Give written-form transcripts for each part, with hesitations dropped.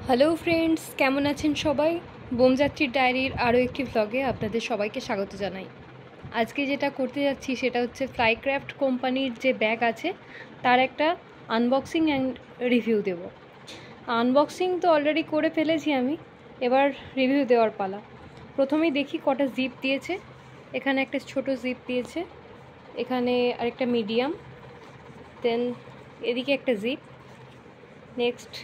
Hello friends, কেমন আছেন সবাই? বোমযাত্রীর ডায়েরির আরও একটি ভ্লগে আপনাদের সবাইকে স্বাগত জানাই। আজকে যেটা করতে যাচ্ছি সেটা হচ্ছে ফ্লাইক্রাফট কোম্পানির যে ব্যাগ আছে তার একটা আনবক্সিং অ্যান্ড রিভিউ দেব। আনবক্সিং তো অলরেডি করে ফেলেছি আমি, এবার রিভিউ দেওয়ার পালা। প্রথমেই দেখি কটা জিপ দিয়েছে। এখানে একটা ছোট জিপ দিয়েছে, এখানে আরেকটা মিডিয়াম, দেন এদিকে একটা জিপ, নেক্সট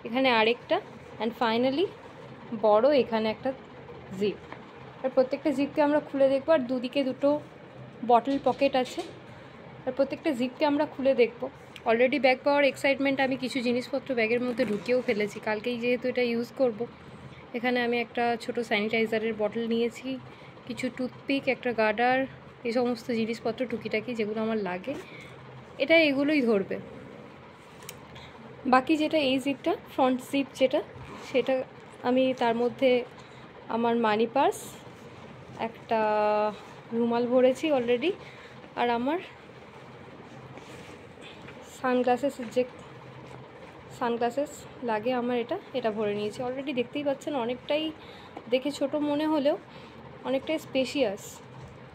এখানে আরেকটা, অ্যান্ড ফাইনালি বড় এখানে একটা জিপ। আর প্রত্যেকটা জিপকে আমরা খুলে দেখব, আর দুদিকে দুটো বটল পকেট আছে, আর প্রত্যেকটা জিপকে আমরা খুলে দেখব। অলরেডি ব্যাগ পাওয়ার এক্সাইটমেন্ট আমি কিছু জিনিসপত্র ব্যাগের মধ্যে ঢুকিয়েও ফেলেছি, কালকেই যেহেতু এটা ইউজ করব। এখানে আমি একটা ছোট স্যানিটাইজারের বটল নিয়েছি, কিছু টুথপিক, একটা গার্ডার, এই সমস্ত জিনিসপত্র টুকিটাকি যেগুলো আমার লাগে, এটা এগুলোই ধরবে। বাকি যেটা এই জিপটা, ফ্রন্ট জিপ যেটা, সেটা আমি তার মধ্যে আমার মানি পার্স, একটা রুমাল ভরেছি অলরেডি, আর আমার সানগ্লাসেস লাগে আমার, এটা ভরে নিয়েছি অলরেডি। দেখতেই পাচ্ছেন অনেকটাই দেখে ছোট মনে হলেও অনেকটাই স্পেশিয়াস,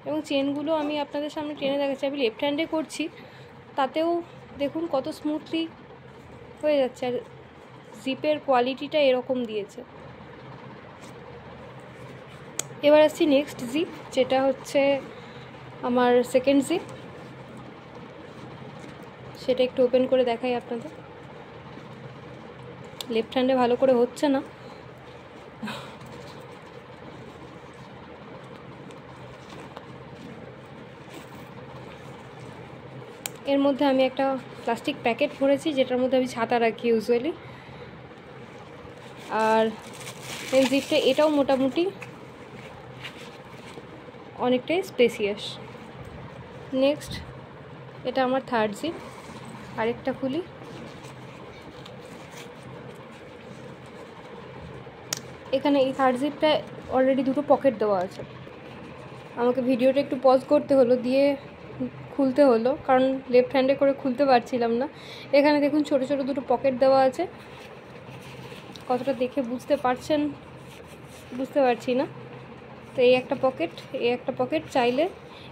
এবং চেনগুলো আমি আপনাদের সামনে টেনে দেখাচ্ছি। আমি লেফট হ্যান্ডে করছি, তাতেও দেখুন কত স্মুথলি হয়ে যাচ্ছে, আর জিপের কোয়ালিটিটা এরকম দিয়েছে। এবার আসছি নেক্সট জিপ, যেটা হচ্ছে আমার সেকেন্ড জিপ, সেটা একটু ওপেন করে দেখাই আপনাদের। লেফট হ্যান্ডে ভালো করে হচ্ছে না। এর মধ্যে আমি একটা প্লাস্টিক প্যাকেট ভরেছি, যেটার মধ্যে আমি ছাতা রাখি ইউজুয়ালি। আর এই জিপটা এটাও মোটামুটি অনেকটাই স্পেসিয়াস। নেক্সট এটা আমার থার্ড জিপ, আরেকটা খুলি। এখানে এই থার্ড জিপটা অলরেডি দুটো পকেট দেওয়া আছে। আমাকে ভিডিওটা একটু পজ করতে হলো, দিয়ে খুলতে হলো, কারণ লেফট হ্যান্ডে করে খুলতে পারছিলাম না। এখানে দেখুন ছোট ছোট দুটো পকেট দেওয়া আছে, কতটা দেখে বুঝতে পারছেন বুঝতে পারছি না। তো এই একটা পকেট, চাইলে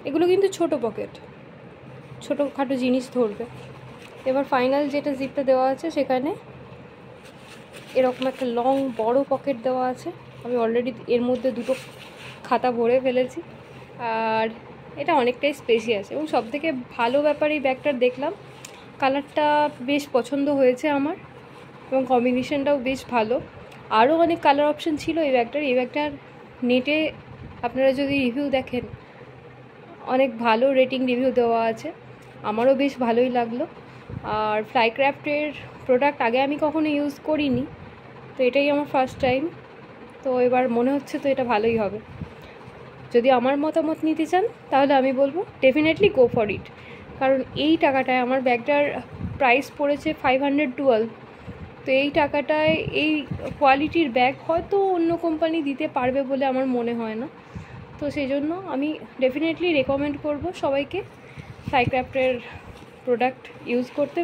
এগুলো কিন্তু ছোট পকেট, ছোটোখাটো জিনিস ধরবে। এবার ফাইনাল যেটা জিপটা দেওয়া আছে, সেখানে এরকম একটা লং বড় পকেট দেওয়া আছে। আমি অলরেডি এর মধ্যে দুটো খাতা ভরে ফেলেছি, আর এটা অনেকটাই স্পেশিয়াস। এবং সবথেকে ভালো ব্যাপার এই ব্যাগটার দেখলাম, কালারটা বেশ পছন্দ হয়েছে আমার, এবং কম্বিনেশনটাও বেশ ভালো। আরও অনেক কালার অপশান ছিল এই ব্যাগটার। নেটে আপনারা যদি রিভিউ দেখেন, অনেক ভালো রেটিং রিভিউ দেওয়া আছে, আমারও বেশ ভালোই লাগলো। আর ফ্লাইক্রাফটের প্রোডাক্ট আগে আমি কখনো ইউজ করিনি, তো এটাই আমার ফার্স্ট টাইম। তো এবার মনে হচ্ছে তো এটা ভালোই হবে। যদি আমার মতামত নিতে চান তাহলে আমি বলবো ডেফিনেটলি গো ফর ইট, কারণ এই টাকাটায় আমার ব্যাগটার প্রাইস পড়েছে 512। তো এই টাকাটায় এই কোয়ালিটির ব্যাগ হয়তো অন্য কোম্পানি দিতে পারবে বলে আমার মনে হয় না। তো সেই জন্য আমি ডেফিনেটলি রেকমেন্ড করব সবাইকে ফ্লাইক্রাফটের প্রোডাক্ট ইউজ করতে।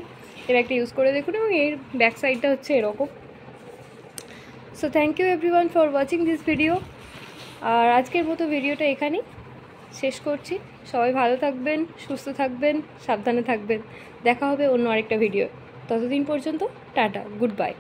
এর একটা ইউজ করে দেখুন, এবং এর ব্যাক সাইডটা হচ্ছে এরকম। So thank you everyone for watching this video. আর আজকের মতো ভিডিওটা এখানেই শেষ করছি। সবাই ভালো থাকবেন, সুস্থ থাকবেন, সাবধানে থাকবেন। দেখা হবে অন্য আরেকটা ভিডিও। ততদিন পর্যন্ত টাটা, গুড বাই।